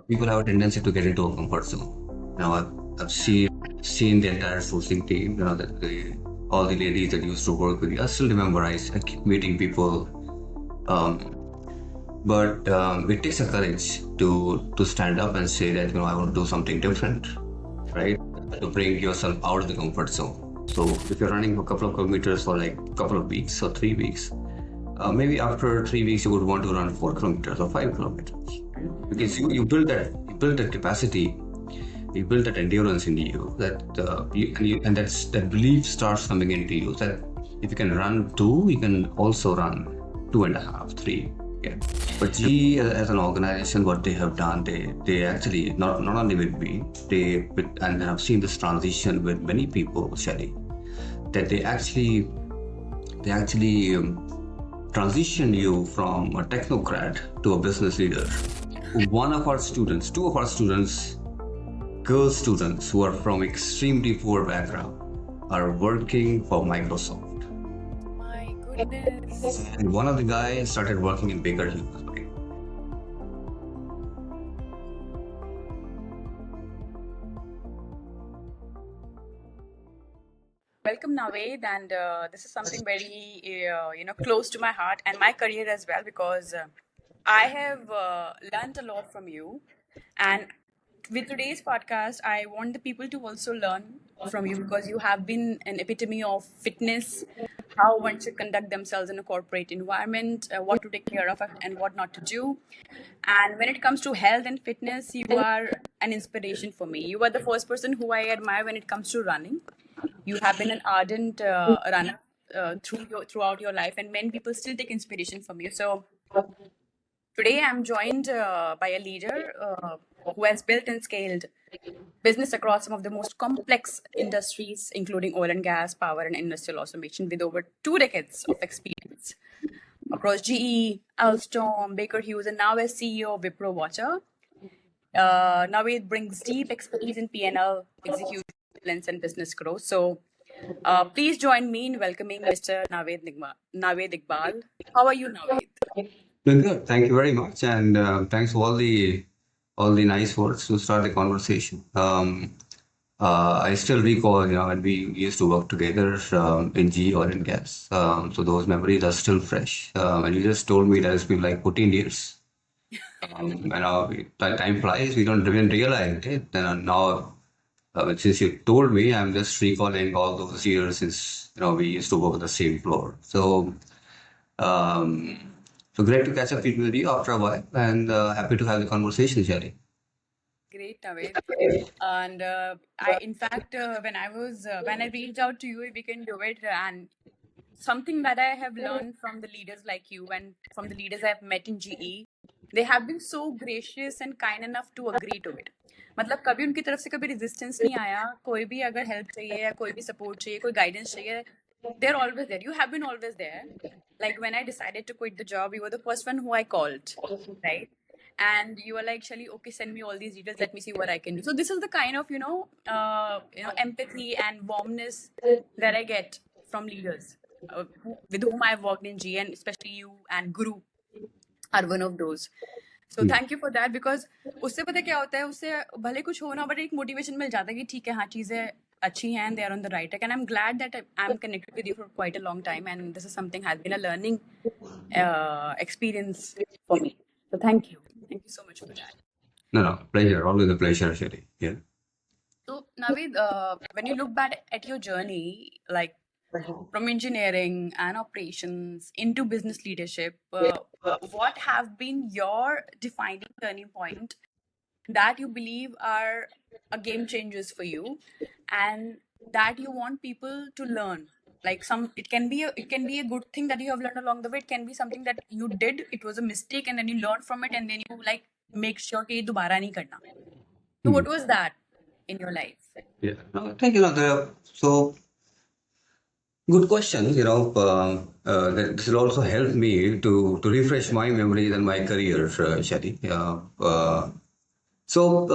people have a tendency to get into a comfort zone. I've seen the entire sourcing team. That all the ladies that used to work with me. I still remember I keep meeting people. Um, but it takes a courage to stand up and say that I want to do something different, right? To bring yourself out of the comfort zone. So if you're running a couple of kilometers for like a couple of weeks or 3 weeks, maybe after 3 weeks you would want to run 4 kilometers or 5 kilometers, because you build that capacity, you build that endurance in you, and that belief starts coming into you that if you can run two, you can also run 2.5, 3. Yeah. But GE as an organization, what they have done, they actually not only with me, and I've seen this transition with many people, Shelly, that they actually transition you from a technocrat to a business leader. Two of our students, girl students who are from extremely poor background, are working for Microsoft. My goodness. And one of the guys started working in Baker Hughes. Welcome, Naved, and this is something very close to my heart and my career as well, because I have learned a lot from you. And with today's podcast, I want the people to also learn from you, because you have been an epitome of fitness, how one should conduct themselves in a corporate environment, what to take care of and what not to do. And when it comes to health and fitness, you are an inspiration for me. You are the first person who I admire when it comes to running. You have been an ardent runner throughout your life, and many people still take inspiration from you. So today I'm joined by a leader who has built and scaled business across some of the most complex industries, including oil and gas, power, and industrial automation, with over 2 decades of experience across GE, Alstom, Baker Hughes, and now as CEO of Wipro Water. Now it brings deep expertise in P&L execution, excellence, and business growth. So please join me in welcoming Mr. Naved Iqbal. How are you, Naved? Doing good. Thank you very much, and thanks for all the nice words to start the conversation. I still recall, when we used to work together in GE oil and gas. So those memories are still fresh. And you just told me that it's been like 14 years. And time flies. We don't even realize it. And now, since you told me, I'm just recalling all those years since we used to work on the same floor. Um, so great to catch up with you after a while, and happy to have the conversation, Shelly. Great, Naved. And in fact, when I reached out to you, we can do it. And something that I have learned from the leaders like you and from the leaders I've met in GE, they have been so gracious and kind enough to agree to it. मतलब कभी उनकी तरफ से कभी resistance नहीं आया. कोई भी अगर हेल्प चाहिए या कोई भी सपोर्ट चाहिए, कोई गाइडेंस चाहिए, they're always there. You have been always there. Like when I decided to quit the job, you were the first one who I called, right? And you were like, Shelly, okay, send me all these details. Let me see what I can do. So this is the kind of empathy and warmness that I get from leaders with whom I've worked in G, and especially you and Guru are one of those. So thank you for that, because उससे पता क्या होता है, उससे भले कुछ हो ना, but एक motivation मिल जाता है कि ठीक है, हाँ चीजें अच्छी हैं, they are on the right track. And I'm glad that I'm connected with you for quite a long time, and this is something has been a learning experience for me. So thank you so much for that. No, pleasure. Always a pleasure, Shelly. Yeah. So Naved, when you look back at your journey, like from engineering and operations into business leadership, what have been your defining turning point that you believe are a game changers for you, and that you want people to learn? Like it can be a good thing that you have learned along the way. It can be something that you did, it was a mistake, and then you learned from it, and then you like make sure कि ये दोबारा नहीं करना. So what was that in your life? Yeah. No, I think so. Good question. This will also help me to refresh my memories and my career, Shelly. So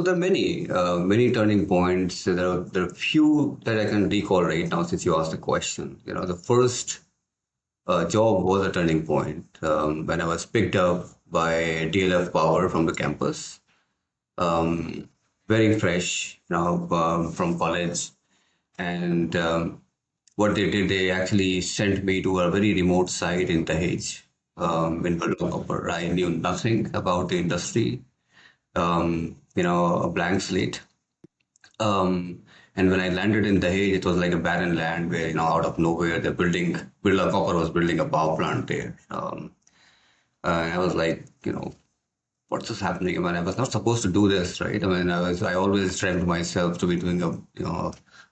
there are many turning points. There are few that I can recall right now since you asked the question. The first job was a turning point when I was picked up by DLF Power from the campus. Um, Very fresh, from college. And what they did, they actually sent me to a very remote site in Dahej, in Copper. I knew nothing about the industry, a blank slate. And when I landed in Dahej, it was like a barren land where, out of nowhere, Birla Copper was building a power plant there. I was like, what's this happening? I mean, I was not supposed to do this, right? I mean, I always dreamt myself to be doing a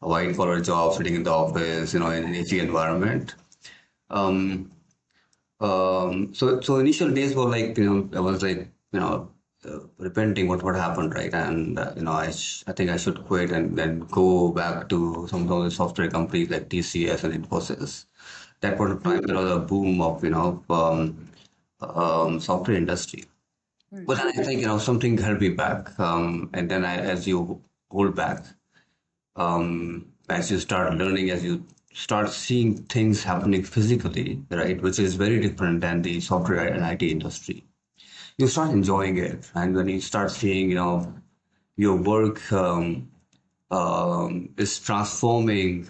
white collar job, sitting in the office, in an AC environment. Um, so initial days were like, I was like, repenting what happened, right? And I think I should quit and then go back to some of the software companies like TCS and Infosys. That point of time, there was a boom of software industry. But then I think something held me back, and then as you hold back, as you start learning, as you start seeing things happening physically, right, which is very different than the software and IT industry, you start enjoying it. And when you start seeing, your work is transforming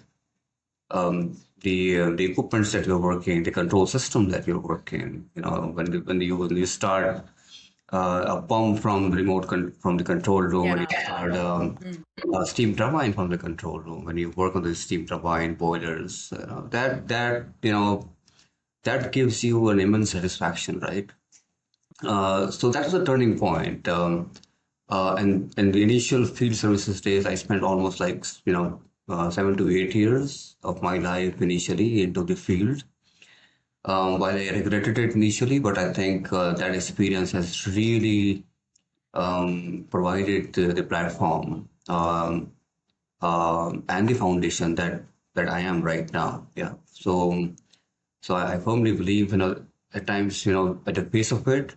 the equipments that you're working, the control system that you're working. When you start a pump from from the control room, when you Yeah. start a steam turbine from the control room, when you work on the steam turbine boilers, that gives you an immense satisfaction, right? So that was a turning point. And the initial field services days, I spent almost like 7 to 8 years of my life initially into the field. While I regretted it initially, but I think that experience has really provided the platform and the foundation that I am right now. Yeah. So I firmly believe, at times, at the base of it,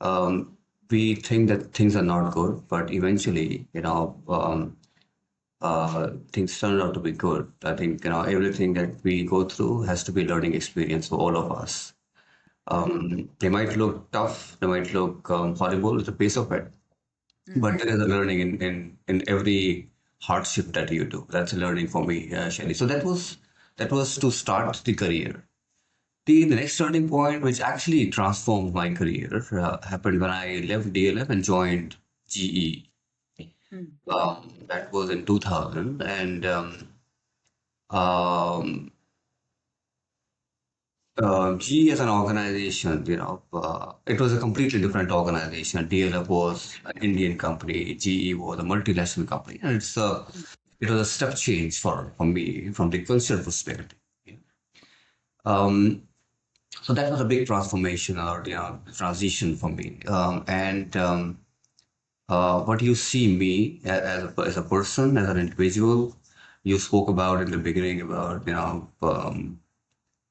um, we think that things are not good, but eventually, things turn out to be good. I think, everything that we go through has to be learning experience for all of us. They might look tough, they might look horrible at the base of it, but there is a learning in every hardship that you do. That's a learning for me, Shelly. So that was to start the career. The next turning point, which actually transformed my career, happened when I left DLF and joined GE. That was in 2000, and um, GE as an organization, it was a completely different organization. DLF was an Indian company, GE was a multinational company, and it was a step change for me from the cultural perspective. Um, so that was a big transformation or transition for me. And what you see me as a person, as an individual, you spoke about in the beginning about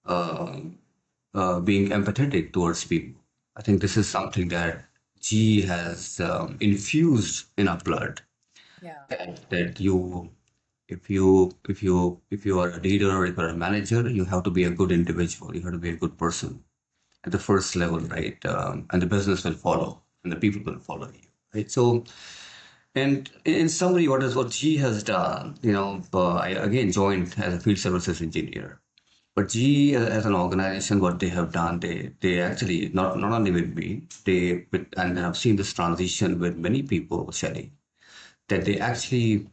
uh, being empathetic towards people. I think this is something that G has infused in our blood. Yeah. That if you are a leader or if you're a manager, you have to be a good individual. You have to be a good person at the first level, right? And the business will follow, and the people will follow you, right? So, and in summary, what G has done, I again joined as a field services engineer. But GE as an organization, what they have done, they actually not only with me, and I've seen this transition with many people, Shelly, that they actually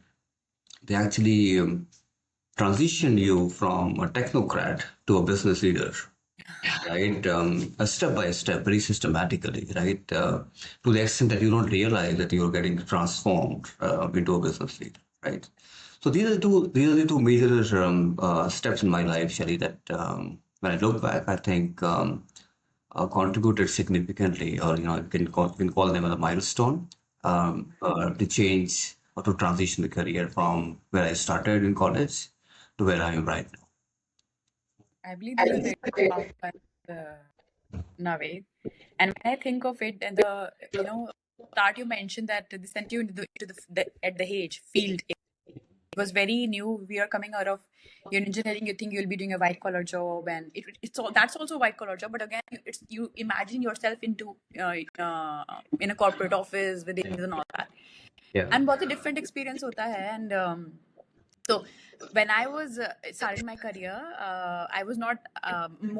transition you from a technocrat to a business leader, right? A step by step, very systematically, right? To the extent that you don't realize that you're getting transformed into a business leader, right? So these are the two major steps in my life, Shelly, that when I look back, I think contributed significantly, or you can call them a milestone to change or to transition the career from where I started in college to where I am right now. I believe this is very powerful, Naved. And when I think of it, and start you mentioned that they sent you into the at the age field. it was very new. We are coming out of engineering. You think you'll be doing a white collar job, and it's all that's also a white collar job. But again, you imagine yourself into in a corporate office with things and all that, Yeah. and बहुत ही different experience होता है. And so when I was starting my career, I was not.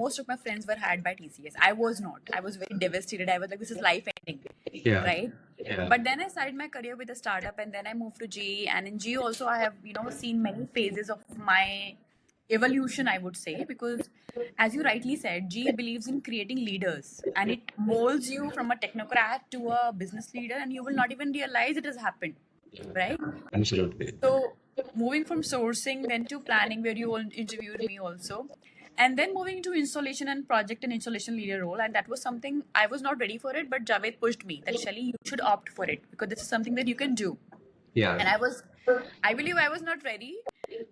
Most of my friends were hired by TCS. I was not. I was very devastated. I was like, this is life ending, Yeah. right? Yeah. But then I started my career with a startup, and then I moved to GE. And in GE also, I have seen many phases of my evolution, I would say, because as you rightly said, GE believes in creating leaders, and it molds you from a technocrat to a business leader, and you will not even realize it has happened, right? Absolutely. So moving from sourcing then to planning, where you all interviewed me also, and then moving into installation and project and installation leader role, and that was something I was not ready for it, but Javed pushed me that Shelly, you should opt for it because this is something that you can do. Yeah. And I believe I was not ready,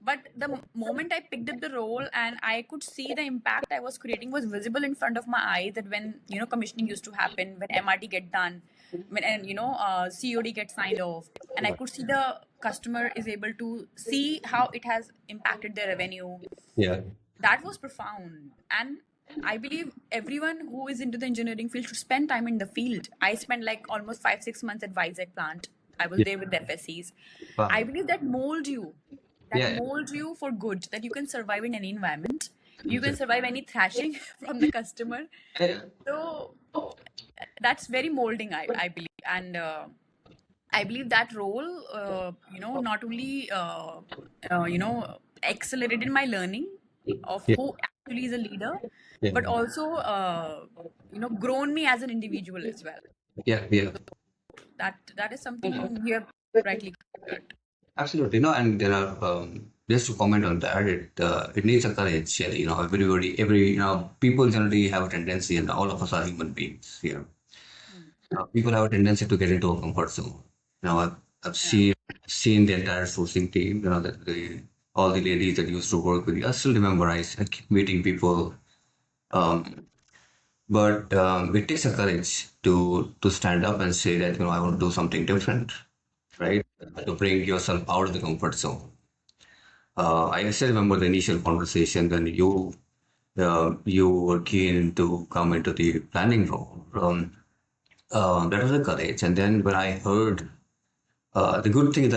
but the moment I picked up the role and I could see the impact I was creating was visible in front of my eyes. That when commissioning used to happen, when MRT get done, when and COD gets signed off, and I could see the customer is able to see how it has impacted their revenue. Yeah. That was profound. And I believe everyone who is into the engineering field should spend time in the field. I spent like almost 5-6 months at Vizag plant. I was Yeah. there with the FSCs. Wow. I believe that molds you. That Yeah. molds you for good. That you can survive in any environment. You can survive any thrashing from the customer. Yeah. So that's very molding, I believe. And I believe that role, not only accelerated my learning of Yeah. who actually is a leader, Yeah. but also grown me as an individual as well. Yeah. Yeah. That is something you have rightly considered. Absolutely. No, and just to comment on that, it needs a courage, Shelly. People generally have a tendency, and all of us are human beings. People have a tendency to get into a comfort zone. I've seen the entire sourcing team. All the ladies that used to work with you. I still remember I keep meeting people. Um, but it takes a courage to stand up and say that I want to do something different, right? To bring yourself out of the comfort zone. I still remember the initial conversation when you were keen to come into the planning role. That was a courage. And then when I heard the good thing is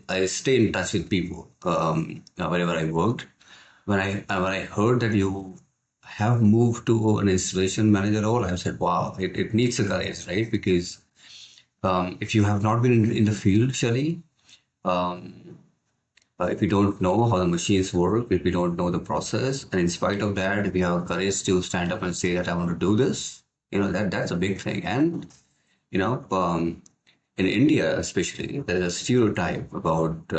I stay in touch with people wherever I worked. When I heard that you have moved to an installation manager role, I said, wow, it needs a courage, right? Because if you have not been in the field, Shelley, um, if you don't know how the machines work, if you don't know the process, and in spite of that, if you have courage to stand up and say that I want to do this, that's a big thing. And you know, um, in India especially, there's a stereotype about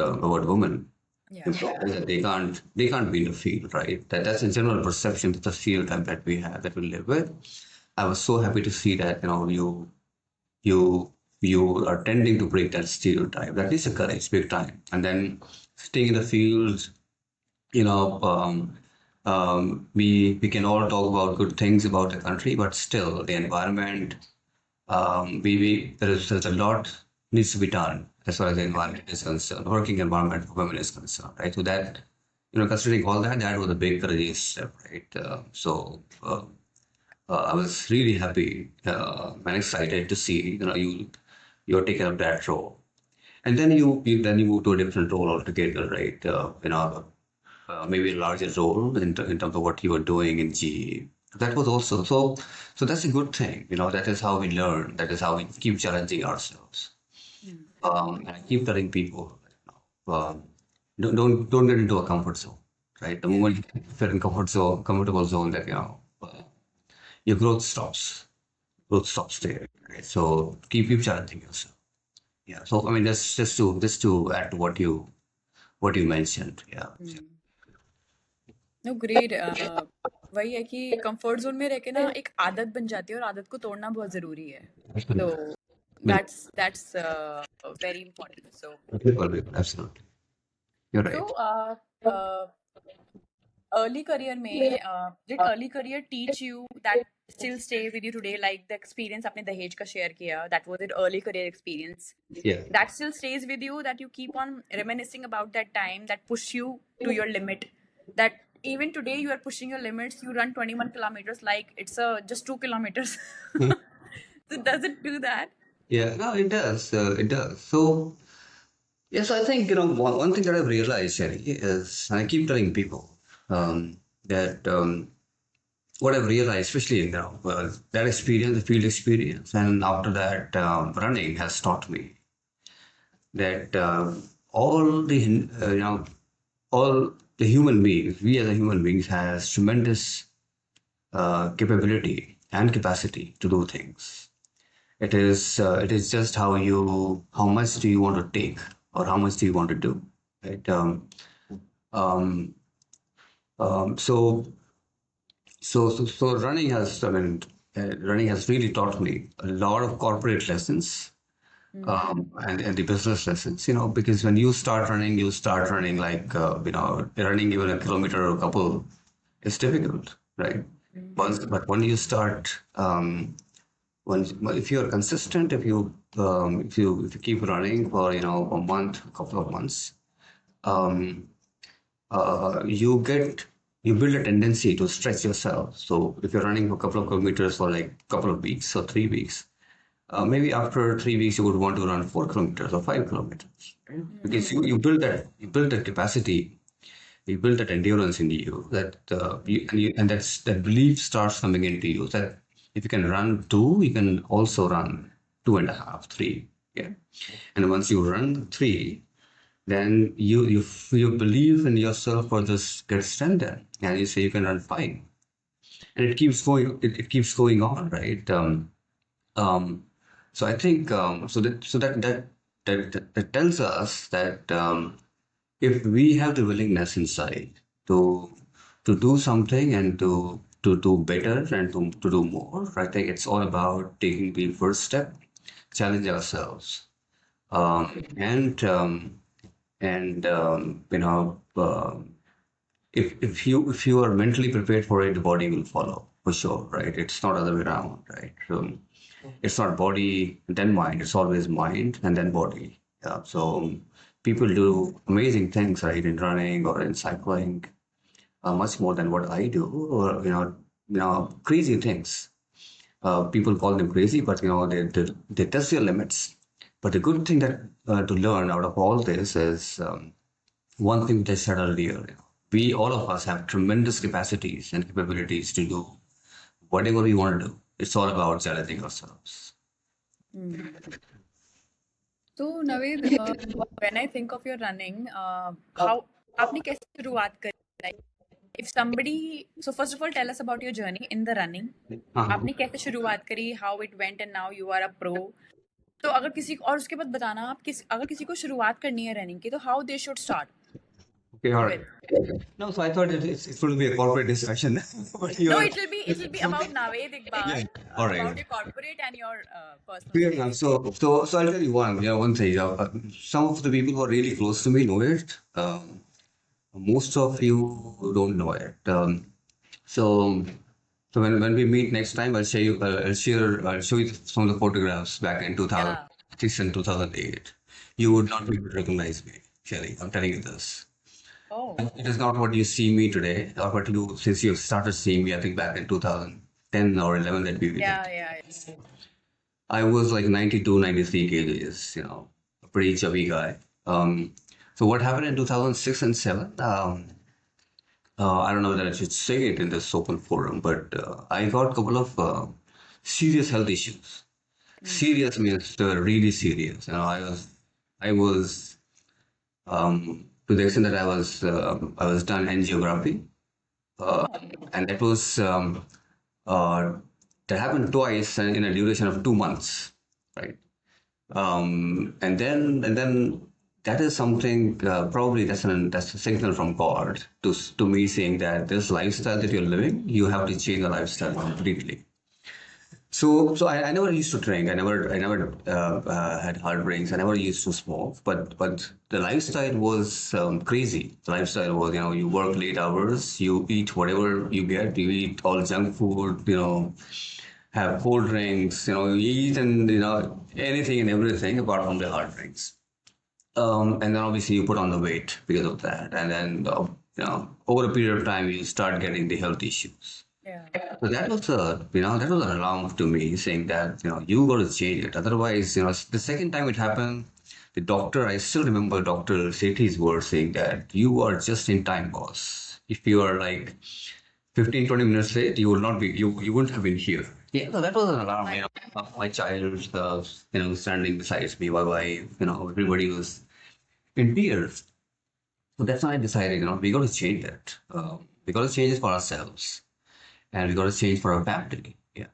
women. Yeah. That they can't be in the field, right? That's a general perception. That's a stereotype that we have that we live with. I was so happy to see that you you are tending to break that stereotype. That is a courage, big time. And then staying in the field, you know, we can all talk about good things about the country, but still the environment, there's a lot needs to be done as far as the environment is concerned, working environment for women is concerned, right? So that, considering all that, that was a big courageous step, right? I was really happy and excited to see, you're taking up that role. And then you move to a different role altogether, right? Maybe a larger role in terms of what you were doing in GE. That was also so that's a good thing. That is how we learn. That is how we keep challenging ourselves. And I keep telling people, don't get into a comfort zone, right? The Yeah. moment you feel in comfortable zone, that your growth stops. Growth stops there. Right? So keep challenging yourself. Yeah. So I mean, just to add to what you mentioned. Yeah. No, great. वही है कि comfort zone में रह के ना एक आदत बन जाती है और आदत को तोड़ना बहुत जरूरी है. So that's very important. So Absolutely. You're right. uh, uh, early career में did early career teach you that still stay with you today, like the experience आपने दहेज का share किया, that was an early career experience Yeah. that still stays with you, that you keep on reminiscing about that time that push you to your limit, that even today you are pushing your limits, you run 21 kilometers like it's just 2 kilometers. So does it do that? Yeah, no, it does. It does. So, yes, I think, one thing that I've realized, Shelly, is, and I keep telling people, that what I've realized, especially, that experience, the field experience, and after that, running has taught me that all the, all the human beings, we as a human beings, has tremendous capability and capacity to do things. It is just how much do you want to take, or how much do you want to do, right? Um, so running has, running has really taught me a lot of corporate lessons, and the business lessons, because when you start running like, running even a kilometer or a couple is difficult, right? But when you start, if you're consistent, if you keep running for, a month, a couple of months, um, you build a tendency to stretch yourself. So if you're running for a couple of kilometers for like a couple of weeks or 3 weeks, maybe after 3 weeks you would want to run 4 kilometers or 5 kilometers, right? Because you build that capacity, you build that endurance in you, that and that belief starts coming into you that if you can run two, you can also run two and a half, three. Yeah. And once you run three, then you believe in yourself for this gets strengthened, and you say you can run five, and it keeps going. It keeps going on, right? Um, so I think, that tells us that, if we have the willingness inside to do something, and to do better, and to do more, I think it's all about taking the first step, challenge ourselves, and if you are mentally prepared for it, the body will follow for sure, right? It's not other way around, right? It's not body then mind. It's always mind and then body. Yeah. So people do amazing things, right, in running or in cycling, much more than what I do, or crazy things. People call them crazy, but they test their limits. But the good thing that to learn out of all this is, one thing that I said earlier. We all of us have tremendous capacities and capabilities to do whatever we want to do. It's all about challenging ourselves. So Naved, when I think of your running, how आपने कैसे शुरुआत करी? Like, if somebody, so first of all, tell us about your journey in the running. हाँ. आपने कैसे शुरुआत करी? How it went, and now you are a pro. तो अगर किसी और उसके बाद बताना, अगर किसी को शुरुआत करनी है रनिंग की, तो how they should start Okay, all right. with? No, so I thought it's going to be a corporate discussion, but you No, are. it will be about Naved Iqbal, All about right. your corporate and your personal Fair space. enough. So I'll tell you one thing. Some of the people who are really close to me know it. Most of you don't know it. So so when we meet next time, I'll show you some of the photographs back in Yeah. 2006 and 2008. You would not be able to recognize me, Shelly. I'm telling you this. Oh. It is not what you see me today, or what you since you've started seeing me. I think back in 2010 or 11 that we Yeah, met. yeah. I was like 92, 93 kgs, a pretty chubby guy. So what happened in 2006 and 7? I don't know that I should say it in this open forum, but I got a couple of serious health issues. Serious means really serious. I was to the extent that I was done angiography, uh, Oh. and uh, that happened twice in a duration of 2 months, right? And then that is something, probably that's a signal from God to me saying that this lifestyle that you're living, you have to change the lifestyle completely. So I never used to drink. I never had hard drinks. I never used to smoke. But the lifestyle was crazy. The lifestyle was, you work late hours, you eat whatever you get, you eat all junk food, have cold drinks, you eat and anything and everything apart from the hard drinks. And then obviously you put on the weight because of that, and then over a period of time you start getting the health issues. Yeah. So that was an alarm to me saying that, you got to change it. Otherwise, the second time it happened, the doctor, I still remember Dr. Sethi's words saying that you are just in time, boss. If you are like 15, 20 minutes late, you will not be, you wouldn't have been here. Yeah, so that was an alarm, My, my child, standing beside me, everybody was in tears. So that's when I decided, we got to change that. We got to change it for ourselves, and we got to change for our family. Yeah.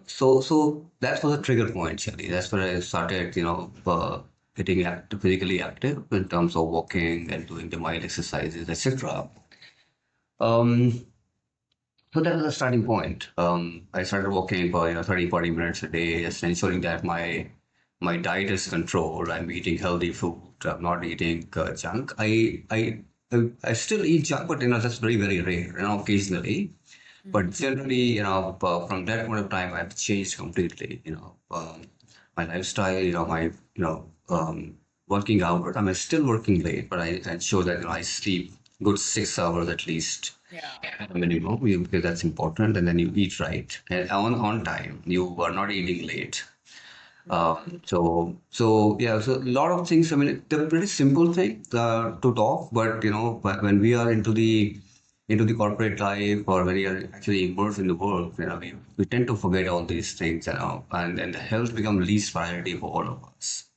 So that was a trigger point, Shelly. That's where I started, getting physically active in terms of walking and doing the mild exercises, etc. Um, so that was the starting point. I started walking for 30, 40 minutes a day, just ensuring that my diet is controlled. I'm eating healthy food. I'm not eating junk. I still eat junk, but that's very, very rare. Occasionally. But generally, from that point of time, I've changed completely. My lifestyle, working hours. I'm still working late, but I ensure that I sleep good 6 hours at least yeah. minimum, because that's important, and then you eat right and on time. You are not eating late. So yeah, so a lot of things. I mean, they're pretty simple things to talk, but when we are into the corporate life, or when we are actually immersed in the work, we tend to forget all these things, and the health become least priority for all of us.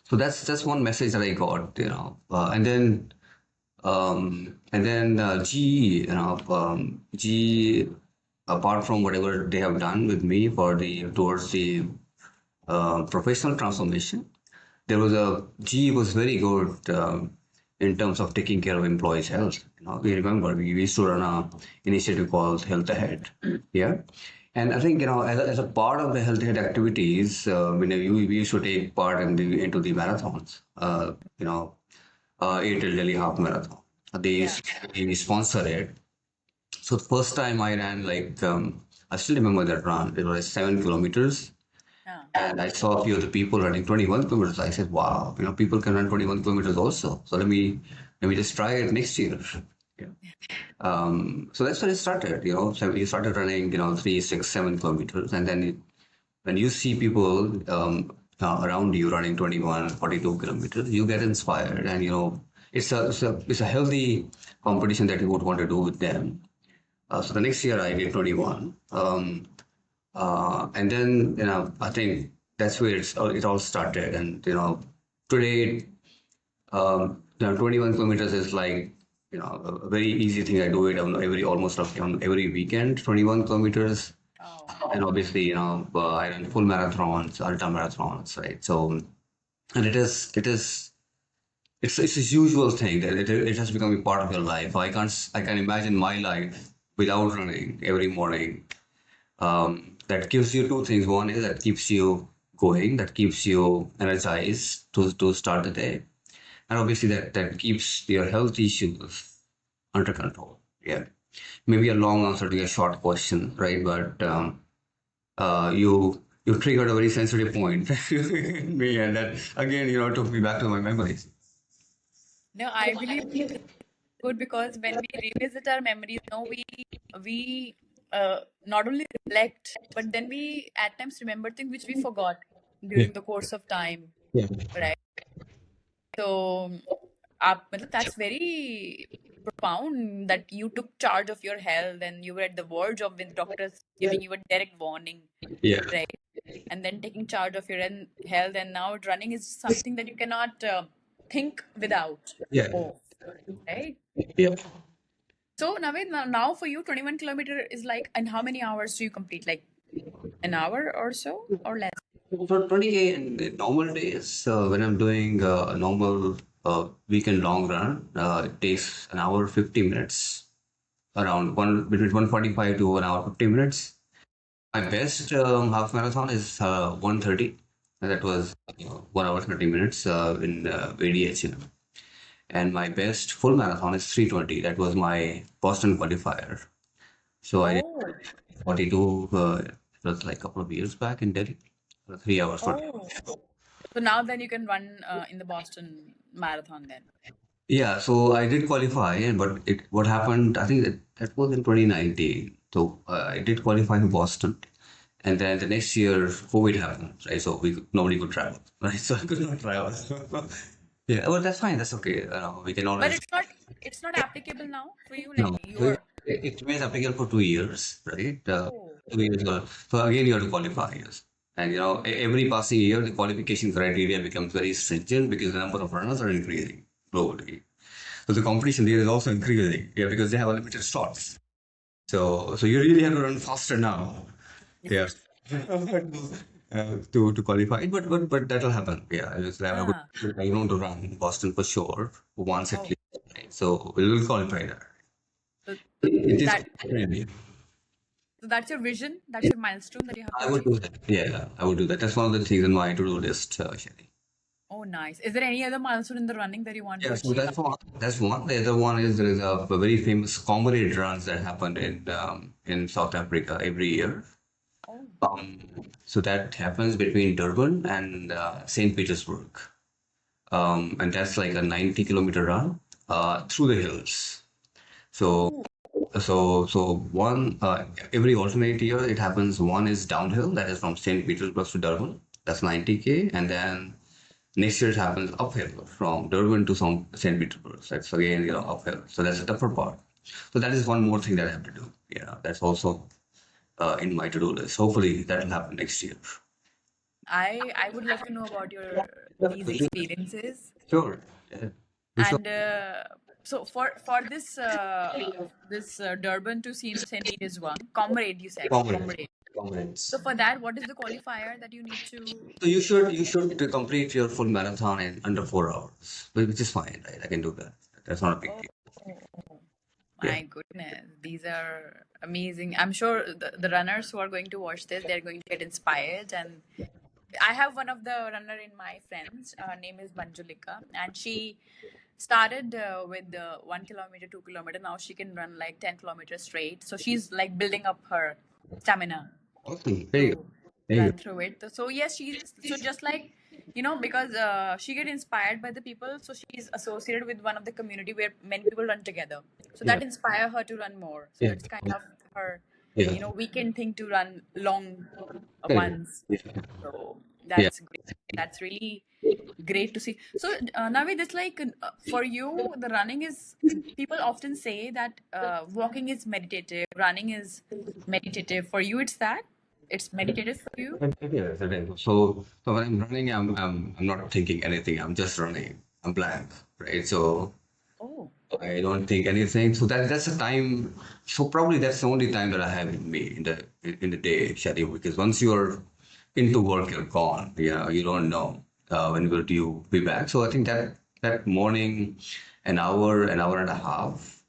So that's one message that I got, and then GE, GE, apart from whatever they have done with me for the towards the professional transformation, there was a GE was very good in terms of taking care of employees' health. We remember we used to run a initiative called Health Ahead. Yeah. And I think, as a part of the Health Ahead activities, we used to take part into the marathons. Airtel Delhi Half Marathon. They Yeah. they sponsor it. So the first time I ran, I still remember that run. It was 7 kilometers, Yeah. and I saw a few of the people running 21 kilometers. I said, "Wow, people can run 21 kilometers also. So let me just try it next year." Yeah. So that's when it started. So you started running, 3, 6, 7 kilometers, and then when you see people around you running 21, 42 kilometers, you get inspired, and it's a healthy competition that you would want to do with them. So the next year I did 21. And then, I think that's where it all started. And, today, 21 kilometers is like, a very easy thing. I do it on every weekend, 21 kilometers. Oh. And obviously, I run full marathons, ultra marathons, right? So, and it's a usual thing that it has become a part of your life. I can imagine my life without running every morning. That gives you two things. One is that keeps you going, that keeps you energized to start the day. And obviously that keeps your health issues under control. Yeah. Maybe a long answer to a short question, right? But you triggered a very sensitive point in me, and that again, took me back to my memories. No, I believe it's good because when we revisit our memories, we not only reflect, but then we at times remember things which we forgot Yeah. during the course of time, Yeah. right? So, matlab that's very profound that you took charge of your health and you were at the verge of with doctors giving you a direct warning, Yeah. right? And then taking charge of your health, and now running is something that you cannot think without Yeah. of, right? Yeah. So Naved, now for you, 21 kilometer is like, and how many hours do you complete? Like an hour or so or less? For 20K in normal days, when I'm doing a normal weekend long run, it takes an hour 50 minutes, around between 145 to 1 hour 50 minutes. My best half marathon is 1:30. And that was 1 hour 30 minutes in ADH. And my best full marathon is 3:20. That was my Boston qualifier. So I did Oh, 42. It was like a couple of years back in Delhi. 3 hours 40. oh. So now then you can run in the Boston Marathon then. Yeah, so I did qualify, but what happened? I think that was in 2019. So I did qualify in Boston, and then the next year COVID happened, right? So nobody could travel, right? So I could not travel. Yeah, well, that's fine. That's okay. We can But always it's not applicable now for you. Like no. So you're it remains applicable for 2 years, right? oh 2 years. So again, you have to qualify, yes. And every passing year, the qualification criteria becomes very stringent because the number of runners are increasing globally. So the competition there is also increasing, yeah, because they have unlimited slots. So you really have to run faster now, yeah, to qualify. But that'll happen. Yeah, I just have a ah good. I want to run Boston for sure once at oh least. Right? So we'll qualify that. so It is that really. so that's your vision. That's your milestone that you have to I would achieve. do that. Yeah, I would do that. That's one of the things in my to-do list, Shelly. Oh, nice. Is there any other milestone in the running that you want to Yeah, so achieve? that's one. That's one. The other one is there is a very famous comrade runs that happened in South Africa every year. Oh, So that happens between Durban and St. Petersburg. And that's like a 90-kilometer run through the hills. So, oh, so one every alternate year it happens. One is downhill, that is from St. Petersburg to Durban. That's 90K, and then next year it happens uphill from Durban to St. Petersburg. That's again uphill. So that's the tougher part. So that is one more thing that I have to do. Yeah, that's also in my to-do list. Hopefully that will happen next year. I would love to know about your these experiences. Sure. Yeah, for sure. And so for this Durban to St. Petersburg, comrade, you said Comrades. comrade. So Comrades. for that, what is the qualifier that you need to? So you should complete your full marathon in under 4 hours, which is fine, right? I can do that. That's not a big Oh, deal. Yeah. my goodness, these are amazing. I'm sure the runners who are going to watch this, they're going to get inspired. And I have one of the runner in my friends. Her name is Manjulika, and she started with 1 kilometer, 2 kilometer. Now she can run like 10 kilometers straight. So she's like building up her stamina Awesome. There you go. to There you run go. through it. So yes, she's so just like because she get inspired by the people. So she's associated with one of the community where many people run together. So Yeah. that inspire her to run more. So Yeah. it's kind of her Yeah. weekend thing to run long Correct. ones. Yeah. So Yeah. that's great. That's really great to see. So Navid, it's like for you, the running is. People often say that walking is meditative, running is meditative. For you, it's that. It's meditative for you. Yeah, certain. So when I'm running, I'm not thinking anything. I'm just running. I'm blank, right? So Oh, I don't think anything. So that's the time. So probably that's the only time that I have in me in the day, Shadi, because once you're into work, you're gone. You don't know when will you be back. So I think that morning, an hour and a half,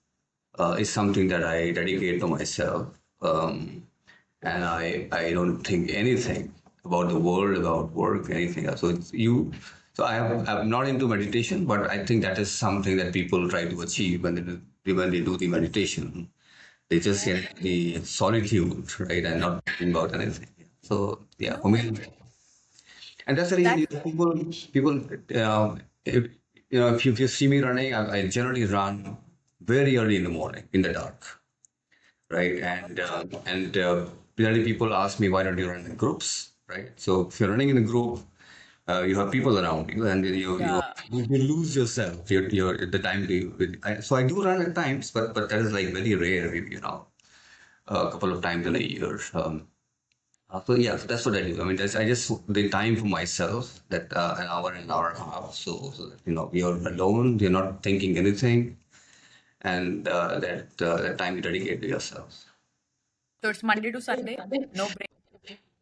is something that I dedicate to myself. And I don't think anything about the world, about work, anything else. So it's you. So I'm not into meditation, but I think that is something that people try to achieve when they do the meditation. They just oh, get the solitude, right, and not thinking about anything. So yeah, for no, me, and that's the reason that people if if you see me running, I generally run very early in the morning in the dark, right? And generally people ask me, why don't you run in groups, right? So if you're running in a group, you have people around you, and yeah. you lose yourself. You're at the time so I do run at times, but that is like very rare, a couple of times in a year. So yeah, so that's what I do. I mean, I just the time for myself, that an hour and a half. So that, you're alone, you're not thinking anything, and that time you dedicate to yourself. So it's Monday to Sunday, no break.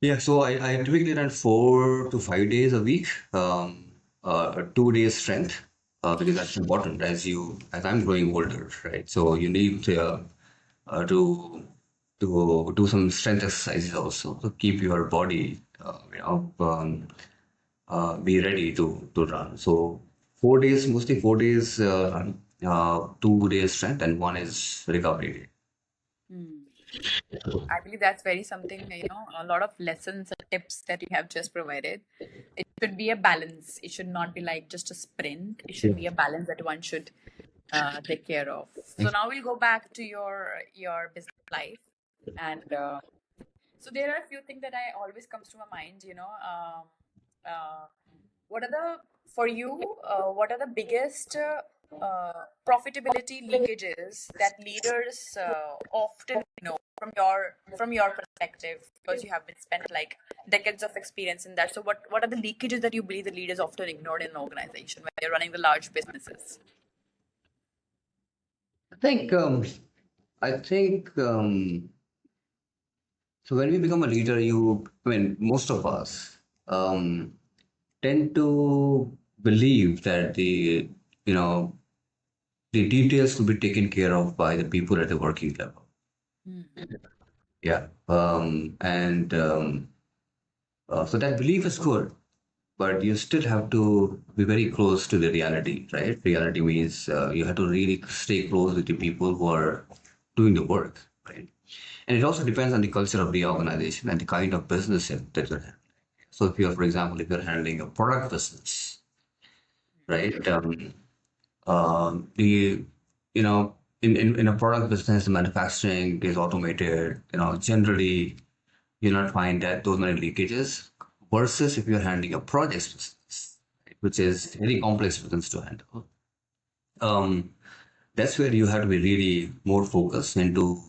Yeah, so I typically run 4 to 5 days a week, 2 days strength, because that's important as I'm growing older, right? So you need to to do some strength exercises also to keep your body, be ready to run. So 4 days, mostly 4 days, 2 days strength and one is recovery day. Hmm. I believe that's very something, a lot of lessons and tips that you have just provided. It should be a balance. It should not be like just a sprint. It should Yeah. be a balance that one should take care of. So now we'll go back to your business life, and so there are a few things that I always comes to my mind. Uh, what are the for you? What are the biggest profitability leakages that leaders often know from your perspective? Because you have been spent like decades of experience in that. So what are the leakages that you believe the leaders often ignored in an organization when they're running the large businesses? I think I think so when we become a leader, I mean, most of us um, tend to believe that you know, the details will be taken care of by the people at the working level. Hmm. Yeah. And so that belief is good, but you still have to be very close to the reality, right? Reality means you have to really stay close with the people who are doing the work, right? And it also depends on the culture of the organization and the kind of business that you're handling. So if you're, for example, if you're handling a product business, right? The you know in a product business, the manufacturing is automated. Generally you'll not find that those many leakages. Versus if you're handling a project business, right, which is very complex business to handle. Um, that's where you have to be really more focused into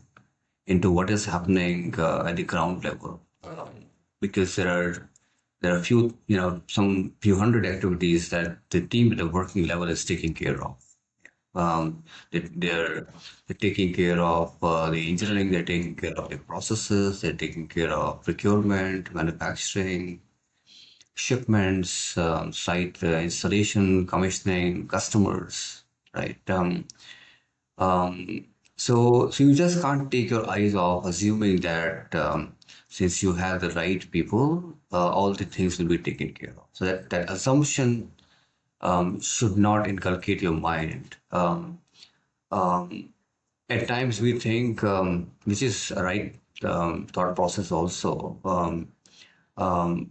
what is happening at the ground level, because there are a few some few hundred activities that the team at the working level is taking care of. They're taking care of the engineering, they're taking care of the processes, they're taking care of procurement, manufacturing, shipments, site installation, commissioning, customers, right? So you just can't take your eyes off assuming that since you have the right people, all the things will be taken care of. So that assumption should not inculcate your mind. Um, at times we think, which is a right thought process also,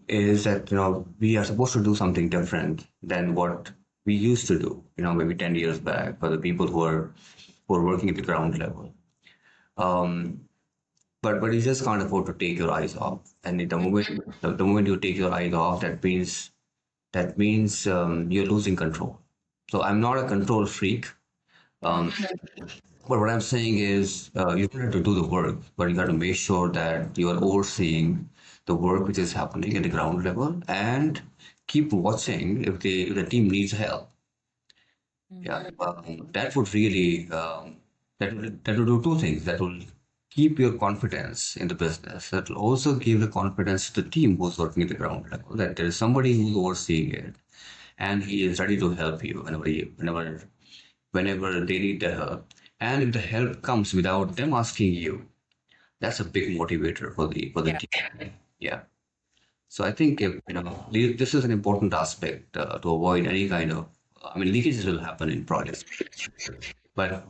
is that we are supposed to do something different than what we used to do, maybe 10 years back for the people who are working at the ground level. Um, but you just can't afford to take your eyes off. And the moment you take your eyes off, that means you're losing control. So I'm not a control freak. Um, but what I'm saying is, you don't have to do the work, but you got to make sure that you are overseeing the work which is happening at the ground level and keep watching if the team needs help. Yeah, that would really that will do two things. That will keep your confidence in the business. That will also give the confidence to the team who's working at the ground level that there is somebody who's overseeing it, and he is ready to help you whenever they need the help. And if the help comes without them asking you, that's a big motivator for the Yeah. team. Yeah. So I think this is an important aspect to avoid any kind of. I mean, leakages will happen in projects, but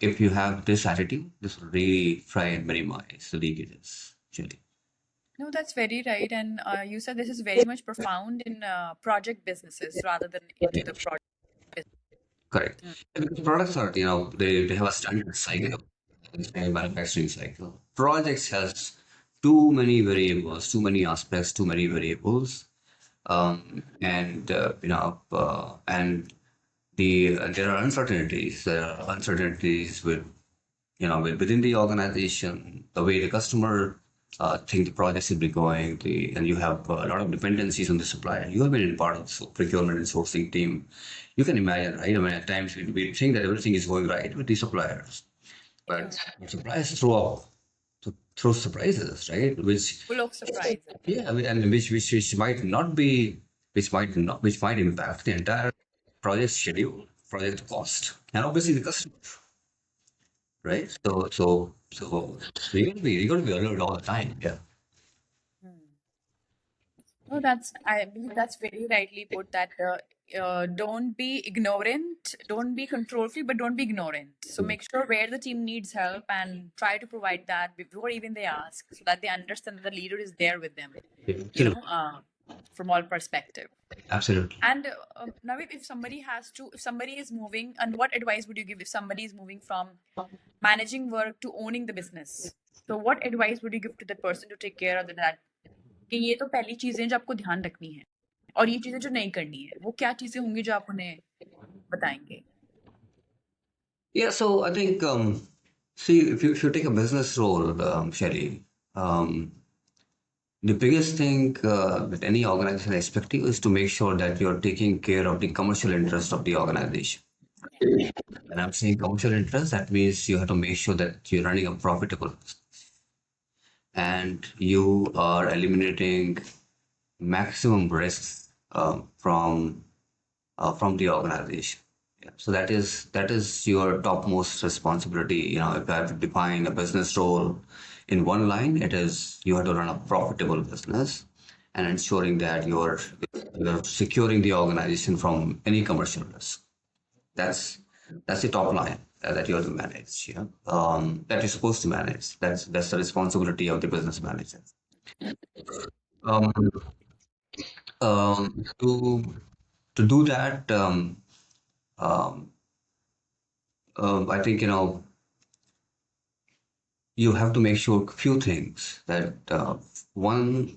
if you have this attitude, this will really try and minimize the leakages. Actually, No, that's very right. And you said this is very much profound in project businesses rather than into the project business. correct. Mm. And because products are, they have a standard cycle, a manufacturing cycle. Projects has too many variables, too many aspects, too many variables, and there are uncertainties. There are uncertainties within the organization, the way the customer think the project should be going, and you have a lot of dependencies on the supplier. You have been in part of the procurement and sourcing team. You can imagine, right? I mean, at times we think that everything is going right with the suppliers, Yeah. but suppliers throw surprises, right? Which Full of surprises. yeah, I mean, and which might not be, which might impact the entire project schedule, project cost, and obviously the customer. right? So you gotta be alert all the time. Yeah. No, I believe that's very rightly put that don't be ignorant, don't be control free, but don't be ignorant. So make sure where the team needs help and try to provide that before even they ask so that they understand that the leader is there with them, Yeah, you know, absolutely. from all perspective. Absolutely. And now, if if somebody is moving, and what advice would you give if somebody is moving from managing work to owning the business? So, what advice would you give to the person to take care of that? कि ये तो पहली चीजें जो आपको ध्यान रखनी है और ये चीजें जो नहीं करनी है वो क्या चीजें होंगी जो आप उन्हें बताएंगे? Yeah. So I think see if you take a business role, Shelly, um, the biggest thing that any organization expects you is to make sure that you're taking care of the commercial interest of the organization. When I'm saying commercial interest, that means you have to make sure that you're running a profitable business and you are eliminating maximum risks from the organization. Yeah. So that is your topmost responsibility. If I have to define a business role in one line, it is you have to run a profitable business and ensuring that you're securing the organization from any commercial risk. That's that's the top line that you have to manage. Yeah, that you're supposed to manage. That's the responsibility of the business manager. Um, to do that, um, I think you have to make sure few things that the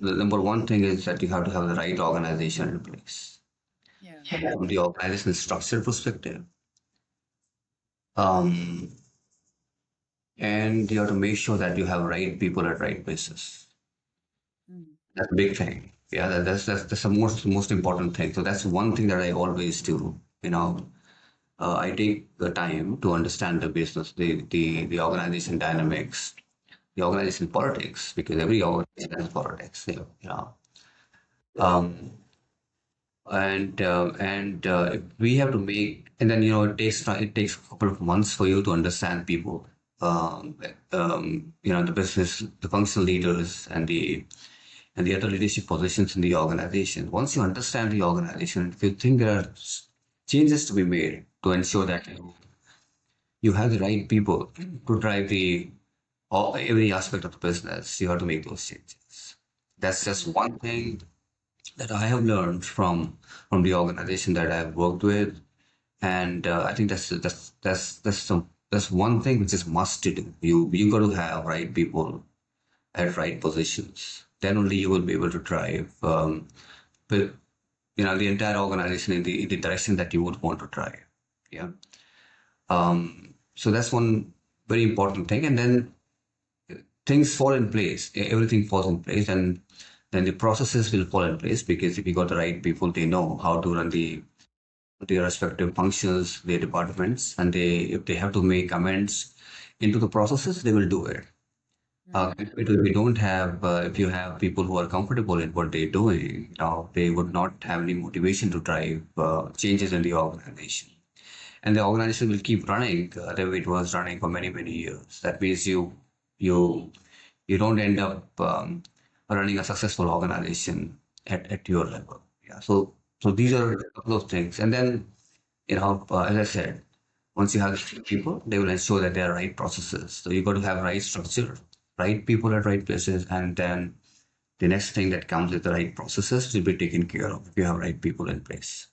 number one thing is that you have to have the right organization in place Yeah. from the organizational structure perspective. Um, and you have to make sure that you have right people at right places. Mm. That's a big thing. Yeah, that's the most important thing. So that's one thing that I always do. I take the time to understand the business, the organization dynamics, the organization politics, because every organization has politics. Um, and we have to make, and then it takes a couple of months for you to understand people, the business, the functional leaders, and the other leadership positions in the organization. Once you understand the organization, if you think there are changes to be made to ensure that you have the right people to drive every aspect of the business, you have to make those changes. That's just one thing that I have learned from the organization that I've worked with, and I think that's one thing which is must to do. You got to have right people at right positions. Then only you will be able to drive with the entire organization in the direction that you would want to drive. Yeah. So that's one very important thing, and then things fall in place. Everything falls in place, and then the processes will fall in place because if you got the right people, they know how to run their respective functions, their departments, and if they have to make amends into the processes, they will do it. If we don't have, if you have people who are comfortable in what they're doing, they would not have any motivation to drive changes in the organization. And the organization will keep running the way it was running for many, many years. That means you you don't end up running a successful organization at your level. Yeah. So these are a couple of things. And then, as I said, once you have the people, they will ensure that there are right processes. So you got to have right structure, right people at right places, and then the next thing that comes with the right processes will be taken care of if you have right people in place.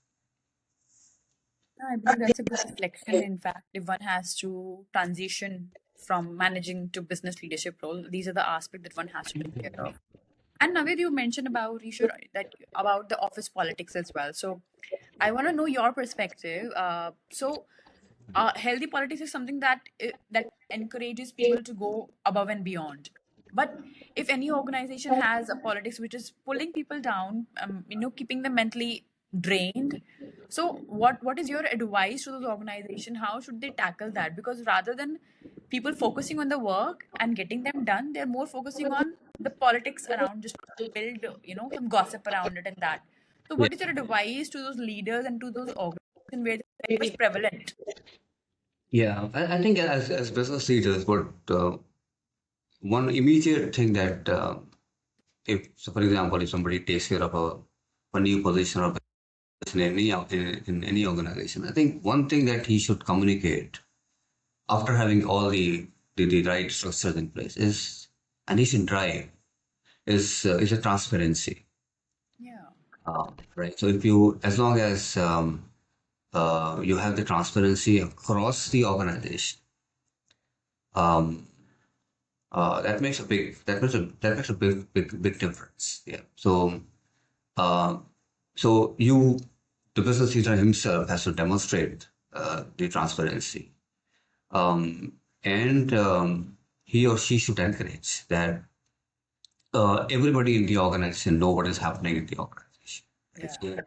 I believe that's a good reflection. In fact, if one has to transition from managing to business leadership role, these are the aspects that one has to take care of. And Navid, you mentioned about about the office politics as well. So I want to know your perspective. Healthy politics is something that encourages people to go above and beyond. But if any organization has a politics which is pulling people down, keeping them mentally drained, so what is your advice to those organizations? How should they tackle that? Because rather than people focusing on the work and getting them done, they're more focusing on the politics around, just build some gossip around it and that. So Yeah. what is your advice to those leaders and to those organizations where this is prevalent? Yeah, I think as business leaders, what one immediate thing that if so for example, if somebody takes care of a new position or position in any organization, I think one thing that he should communicate after having all the right structures in place is, and he should drive is a transparency. Yeah. Right. So if you, as long as you have the transparency across the organization, um, that makes a big difference. Yeah. Uh, so the business leader himself has to demonstrate the transparency, um, and he or she should encourage that everybody in the organization know what is happening in the organization. Right? Yeah.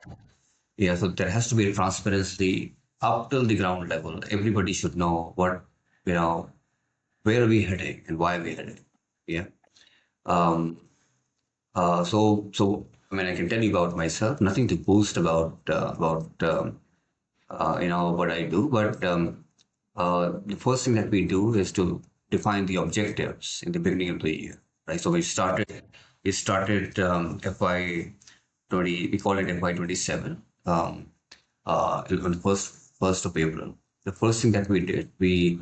Yeah, so there has to be a transparency up till the ground level. Everybody should know what, you know, where are we heading and why are we heading. Yeah. Um, I mean, I can tell you about myself. Nothing to boast about what I do, but the first thing that we do is to define the objectives in the beginning of the year, right? So we started FY 20, we call it FY 27, on the first of April. The first thing that we did, we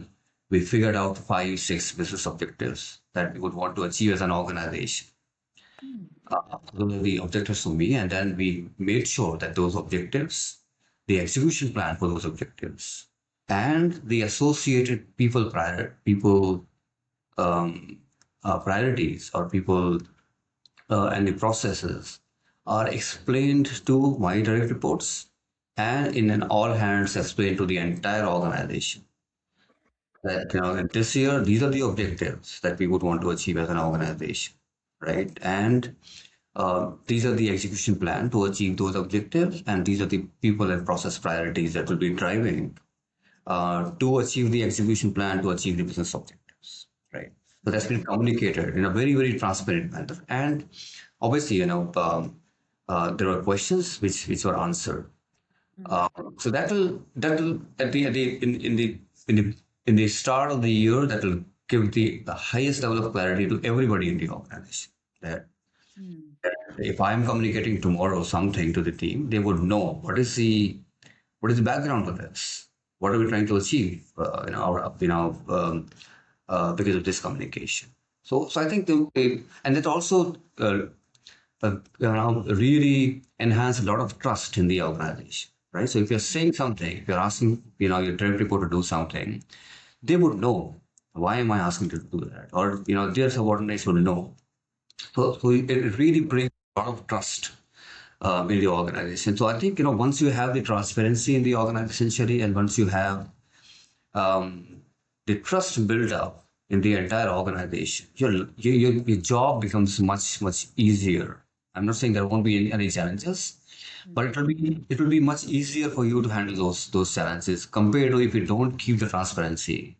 figured out five, six business objectives that we would want to achieve as an organization. Hmm. Those are the objectives for me, and then we made sure that those objectives, the execution plan for those objectives, and the associated people priorities or people and the processes are explained to my direct reports and in an all hands explained to the entire organization that that this year these are the objectives that we would want to achieve as an organization, right? And these are the execution plan to achieve those objectives, and these are the people and process priorities that will be driving to achieve the execution plan to achieve the business objectives, right? So that's been communicated in a very transparent manner, and obviously, there are questions which were answered. Hmm. So that'll at the in the in the start of the year that will give the highest level of clarity to everybody in the organization. That Hmm. if I'm communicating tomorrow something to the team, they would know what is the background of this. What are we trying to achieve? Because of this communication. So I think and it also really enhance a lot of trust in the organization, right? So if you're saying something, if you're asking, your direct report to do something, they would know why am I asking to do that, or their subordinates would know. So it really brings a lot of trust in the organization. So I think once you have the transparency in the organization, Shelly, and once you have the trust built up in the entire organization, your job becomes much easier. I'm not saying there won't be any challenges, but it will be much easier for you to handle those challenges compared to if you don't keep the transparency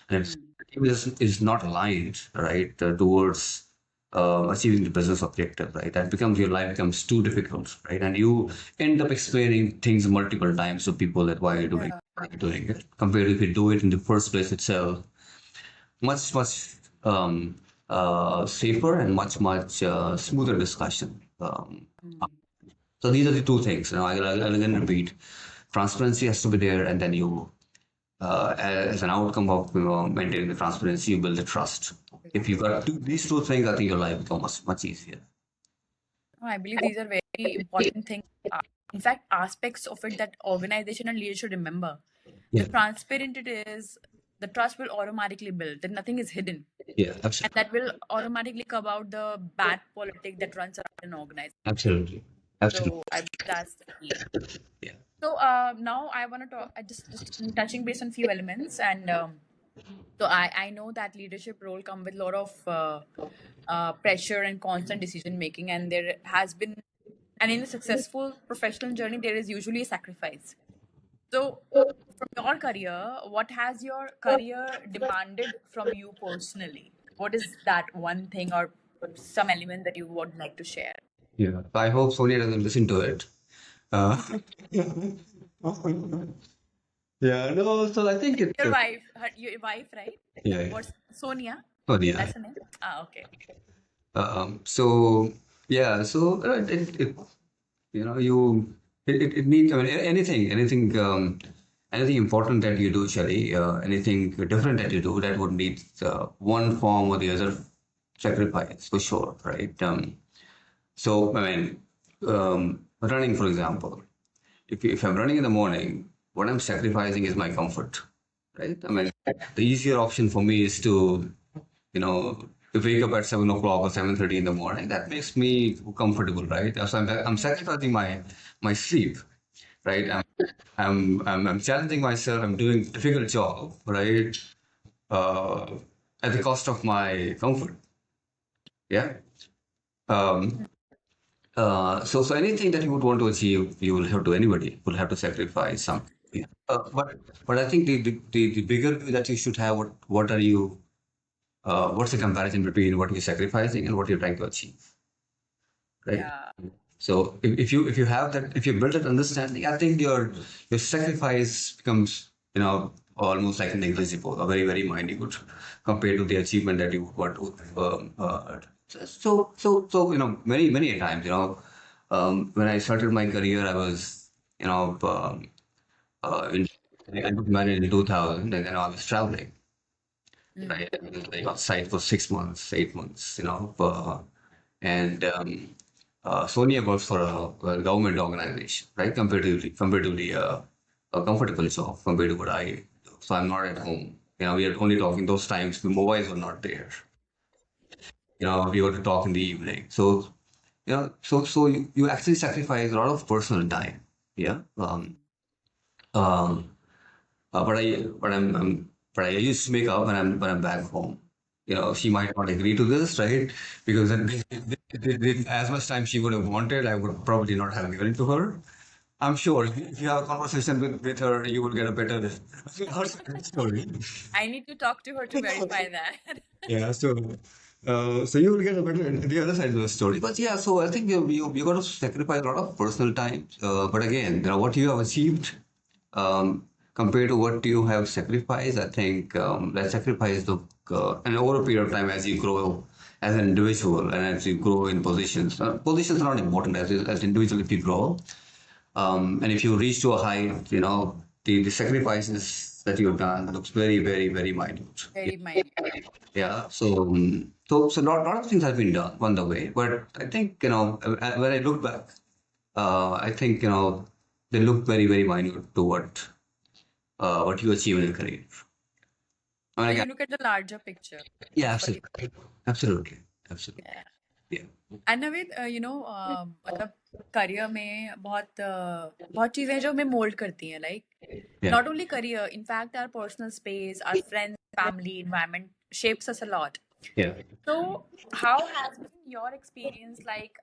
and if Hmm. the team is not aligned, right, towards achieving the business objective, right, that becomes your life becomes too difficult, right, and you end up explaining things multiple times to people that Yeah. why you're doing it, compared to if you do it in the first place itself, much safer and much smoother discussion. Hmm. So these are the two things. I'll again repeat: transparency has to be there, and then as an outcome of maintaining the transparency, you build the trust. If you got these two things, I think your life becomes much easier. I believe these are very important things. In fact, aspects of it that organization and leaders should remember. The Yeah, transparent it is, the trust will automatically build. That nothing is hidden, yeah, and absolutely, that will automatically curb out the bad politic that runs around an organization. absolutely, absolutely. So I believe that's the key. Yeah, So now I want to talk. I just touching base on few elements, and so I know that leadership role come with a lot of pressure and constant decision making, and there has been, and in a successful professional journey, there is usually a sacrifice. So from your career, what has your career demanded from you personally? What is that one thing or some element that you would like to share? yeah. I hope Sonia doesn't listen to it. Uh, Yeah, no, so I think it's Your wife, right? yeah, yeah. What's Sonia? Oh, yeah. That's her name. Ah, okay. So yeah, so you know, it needs, I mean, anything important that you do, Shelly, anything different that you do, that would need one form or the other sacrifice for sure, right? So I mean, running, for example, if I'm running in the morning, what I'm sacrificing is my comfort, right? I mean, the easier option for me is to, you know, to wake up at 7 o'clock or 7:30 in the morning. That makes me comfortable, right? So I'm sacrificing my sleep, right? I'm challenging myself. I'm doing a difficult job, right? Uh, at the cost of my comfort. Yeah. Um, so anything that you would want to achieve, you will have to anybody will have to sacrifice something. Yeah. But I think the bigger view that you should have, what are you what's the comparison between what you're sacrificing and what you're trying to achieve, right? Yeah. So if you have that, if you build that understanding, I think your sacrifice becomes, you know, almost like negligible or very minute compared to the achievement that you want to so you know, many a times, you know, when I started my career, I was, you know, in, I got married in 2000, and then I was traveling, Mm. right? I was like on site for 6 months, 8 months, you know. And Sonia works for a government organization, right? Comparatively a comfortable job compared to what I do. So I'm not at home. You know, we are only talking those times. The mobiles were not there. You know, we were to talk in the evening. So you know, you actually sacrifice a lot of personal time. Yeah. Um, but I used to make up when I'm back home. You know, she might not agree to this, right? Because then as much time she would have wanted, I would probably not have given it to her. I'm sure if you have a conversation with her, you will get a better story. I need to talk to her to verify that. Yeah, so you will get a better the other side of the story. But yeah, so I think you got to sacrifice a lot of personal time. But again, you know, what you have achieved compared to what you have sacrificed, I think that sacrifice took and over a period of time as you grow as an individual and as you grow in positions. Positions are not important as individual if you grow. And if you reach to a height, you know, the sacrifices that you've done looks very minute. Very minute. Yeah. So lot of things have been done on the way, but I think, you know, when I look back, I think, you know, they look very minute to what you achieve in your career. I So mean, you again, look at the larger picture yeah, of what you. absolutely, Yeah. yeah, and Naved मतलब career में बहुत चीजें जो हमें mould करती हैं like yeah, not only career, in fact our personal space, our friends, family environment shapes us a lot. yeah. So how has been your experience, like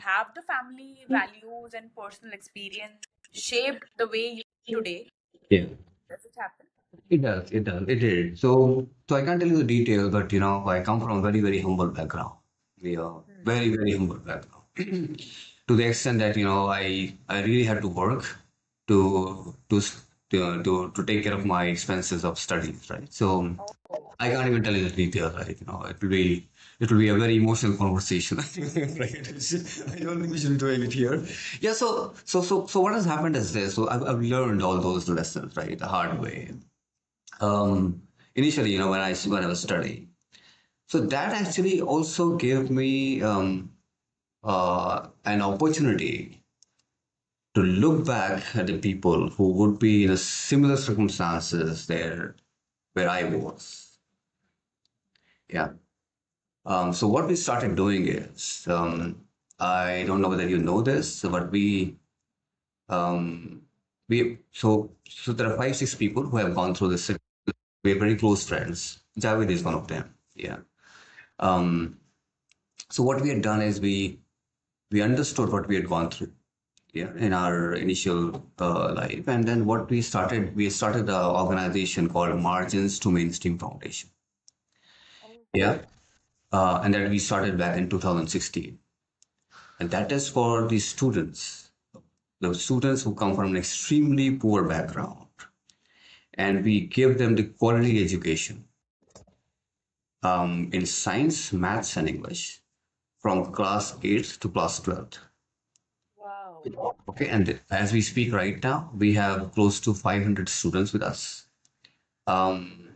have the family values and personal experience shaped the way you are today? Yeah. Does it happen? It did. So I can't tell you the details, but you know, I come from a very humble background. We are Hmm. very humble background. To the extent that, you know, I really had to work to to s- to take care of my expenses of studies, right? So Oh. I can't even tell you the details, right? You know, it will be a very emotional conversation, right? I don't think we should be doing it here. Yeah. So what has happened is this. So I've learned all those lessons, right, the hard way. Initially, you know, when I was studying, so that actually also gave me an opportunity to look back at the people who would be in a similar circumstances there where I was. Yeah. So what we started doing is, I don't know whether you know this, but um, so there are 5 6 people who have gone through this. We're very close friends. Javed is one of them. Yeah. Um, so what we had done is we understood what we had gone through, yeah, in our initial life, and then what we started an organization called Margins to Mainstream Foundation. Yeah, and that we started back in 2016, and that is for the students who come from an extremely poor background. and we give them the quality education in science, maths, and English from class 8th to class 12th. Wow. Okay, and as we speak right now, we have close to 500 students with us. Um,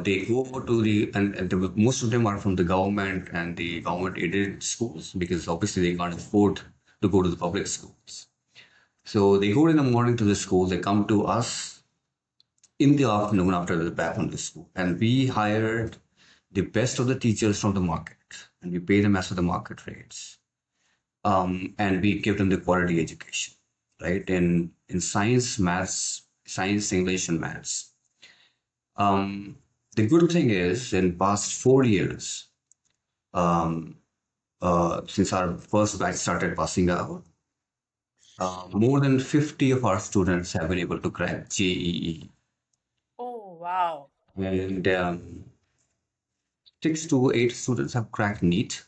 they go to most of them are from the government and the government aided schools because obviously they can't afford to go to the public schools. So they go in the morning to the school, they come to us in the afternoon after they're back from the school. And we hired the best of the teachers from the market and we pay them as per the market rates. And we give them the quality education, right? In science, maths, science, English, and maths. Um, the good thing is, in past 4 years, um, since our first batch started passing out, more than 50 of our students have been able to crack JEE, Oh, wow. and 6 to 8 students have cracked NEET.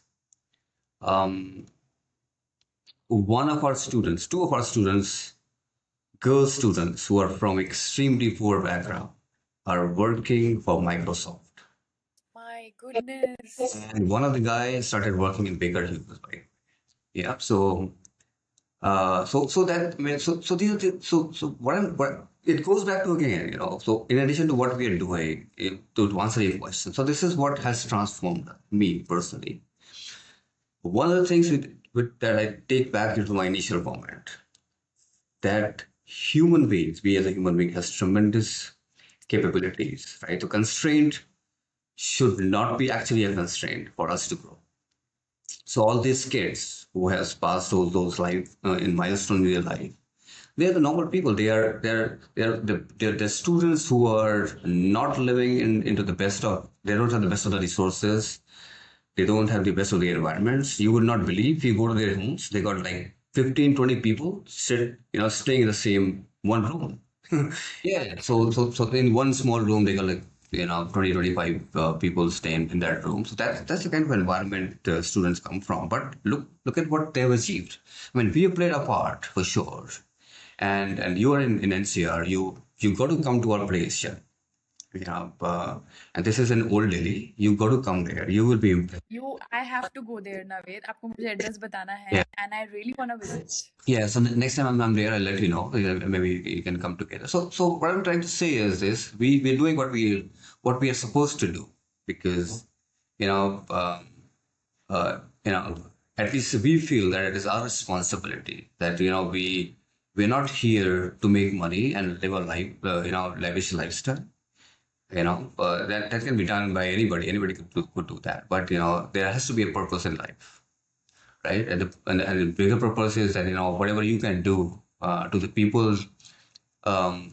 Um, one of our students, two of our students, girl students who are from extremely poor background, are working for Microsoft. My goodness. And one of the guys started working in Baker Hughes, right? Yeah. So that I mean, so these are so what it goes back to again, So in addition to what we are doing to answer your question, so this is what has transformed me personally. One of the things that I take back into my initial comment that human beings, we as a human being, has tremendous capabilities, right? The constraint should not be actually a constraint for us to grow. So all these kids who has passed those life in milestone in their life, they are the normal people. They're students who are not living into the best of. They don't have the best of the resources. They don't have the best of the environments. You would not believe, if you go to their homes, they got like 15, 20 people staying in the same one room. Yeah. So in one small room, they got like 20, 25 people staying in that room. So that's the kind of environment students come from. But look at what they've achieved. I mean, we have played a part for sure. And you are in NCR. You got to come to our place, yeah. And this is in Old Delhi. You got to come there. You will be impressed. I have to go there, Naved. आपको मुझे address बताना है, Yeah. and I really want to visit. Yeah, so next time I'm there, I'll let you know. Maybe you can come together. So what I'm trying to say is this: we're doing what we are supposed to do because you know you know at least we feel that it is our responsibility that we're not here to make money and live a life lavish lifestyle. That can be done by anybody. Anybody could do that, but there has to be a purpose in life, right? And the bigger purpose is that whatever you can do to the people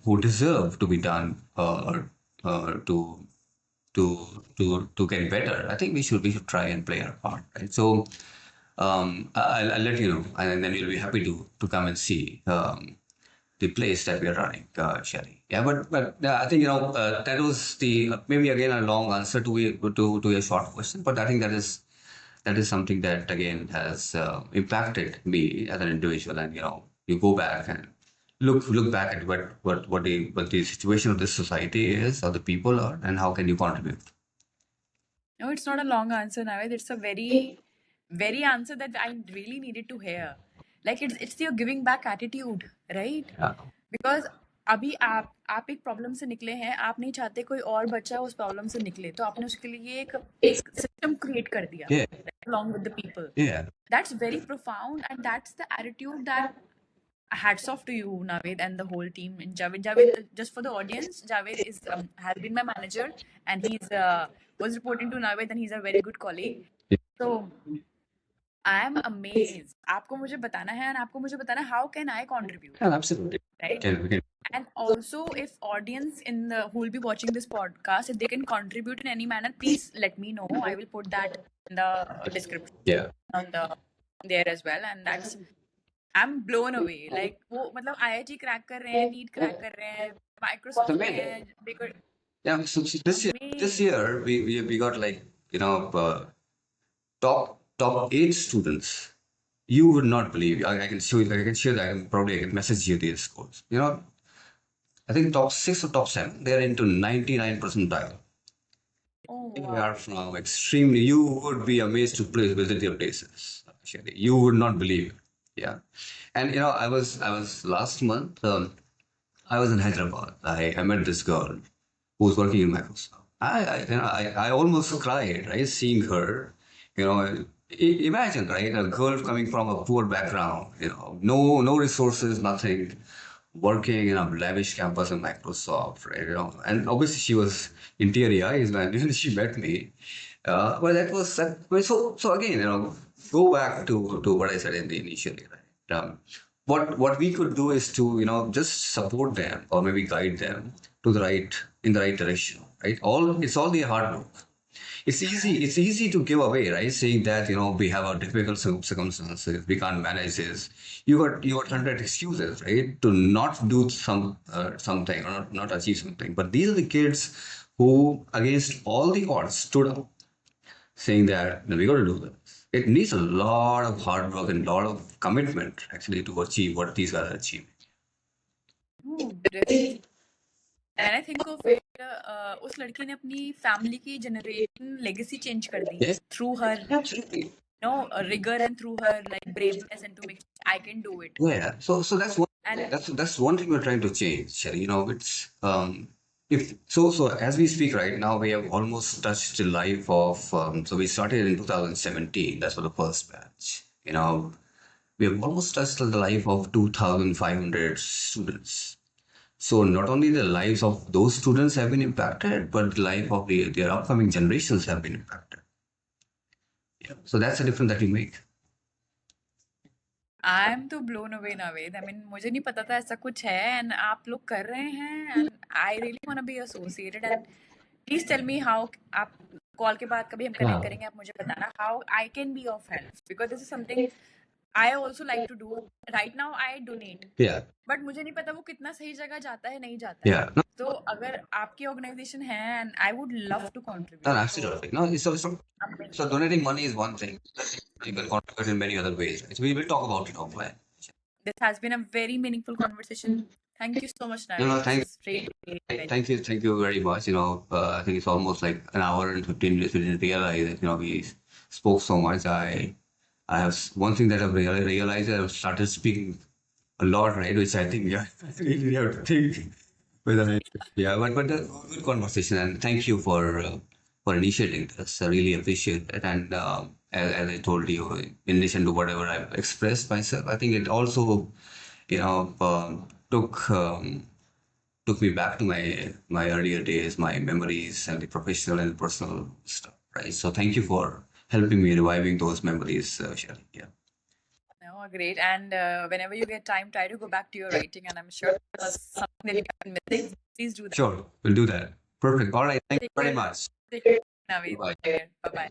who deserve to be done to get better. I think we should try and play our part, right? So I'll let you know, and then you'll be happy to come and see the place that we are running, Shelly. Yeah, but I think that was the maybe again a long answer to a short question, but I think that is something that again has impacted me as an individual, and you go back and look back at what the situation of this society is, how the people are, and how can you contribute. No, it's not a long answer, Naved. It's a very, very answer that I really needed to hear. Like it's your giving back attitude, right? Yeah. Because अभी आप एक problem से निकले हैं, आप नहीं चाहते कोई और बच्चा उस प्रॉब्लम से निकले, तो आपने उसके लिए एक सिस्टम क्रिएट कर दिया, Yeah. along with the people. Yeah. That's very profound, and that's the attitude that hats off to you, Naved, and the whole team. And Javed, just for the audience, Javed has been my manager, and he's was reporting to Naved, and he's a very good colleague. So I am amazed. आपको मुझे बताना है, and आपको मुझे बताना how can I contribute, Yeah, absolutely. right? We can. And also, if audience who will be watching this podcast, if they can contribute in any manner, please let me know. I will put that in the description Yeah. on there as well, and that's I'm blown away. Like वो मतलब IIT crack कर रहे हैं, NEET crack कर रहे हैं, Microsoft में हैं, bigger. Yeah. So this year we got like top 8 students. You would not believe. I can show you. I can share that. I can message you these scores. I think top 6 or top 7, they're into 99 percentile. Oh, They wow. are from extremely, you would be amazed to visit their places. Actually, you would not believe it. Yeah. And I was last month, I was in Hyderabad. I met this girl who was working in Microsoft. I almost cried, right, seeing her. Imagine, right, a girl coming from a poor background, no resources, nothing, working in a lavish campus in Microsoft, right, and obviously she was in teary eyes when she met me. Well, that was that. Well, so again, go back to what I said in the initially, right? What we could do is to just support them or maybe guide them to the right in the right direction, right? It's all the hard work. It's easy to give away, right? Saying that we have our difficult circumstances, we can't manage this. You got 100 excuses, right, to not do something or not achieve something. But these are the kids who, against all the odds, stood up, saying that no, we got to do this. It needs a lot of hard work and a lot of commitment actually to achieve what these guys are achieving. Oh, definitely. मैंने think of it, उस लड़की ने अपनी family की generation legacy change कर दी Yes, through her absolutely. rigor and through her like braveness and to make I can do it. Yeah. So that's one And that's one thing we're trying to change, Shelly. It's if so as we speak right now, we have almost touched the life of so we started in 2017. That's for the first batch. We have almost touched the life of 2,500 students. So not only the lives of those students have been impacted, but the life of their upcoming generations have been impacted. Yeah. So that's the difference that you make. I am तो blown away Naved, I mean मुझे नहीं पता था ऐसा कुछ है and आप लोग कर रहे हैं and I really want to be associated and please tell me how आप कॉल के बाद कभी हम कनेक्ट Yeah. करेंगे, आप मुझे बताना how I can be of help because this is something I also like to do right now I donate Yeah. But मुझे नहीं पता वो कितना सही जगह जाता है नहीं जाता है, Yeah. No, तो अगर आपकी ऑर्गेनाइजेशन है and I would love to no, contribute तो absolutely. No, so donating money is one thing. You can contribute in many other ways. Right? So we will talk about it offline. this has been a very meaningful conversation. Thank you so much, No, Navid. no, This is really thank you very much. I think it's almost like an hour and 15 minutes. We didn't realize that, we spoke so much. I have one thing that I've realized that I've started speaking a lot, right? Which I think, yeah, I really have to think whether yeah, but a good conversation, and thank you for initiating this. I really appreciate it. And as I told you, in addition to whatever I've expressed myself, I think it also, you know, took me back to my earlier days, my memories, and the professional and personal stuff, right? So thank you for helping me reviving those memories, Shelly. Yeah. no, great. And whenever you get time, try to go back to your writing. And I'm sure it was something that you have been missing. Please do that. Sure, we'll do that. Perfect. All right. Thank you Take very care. much. Take care, Naveed. Bye. Bye bye.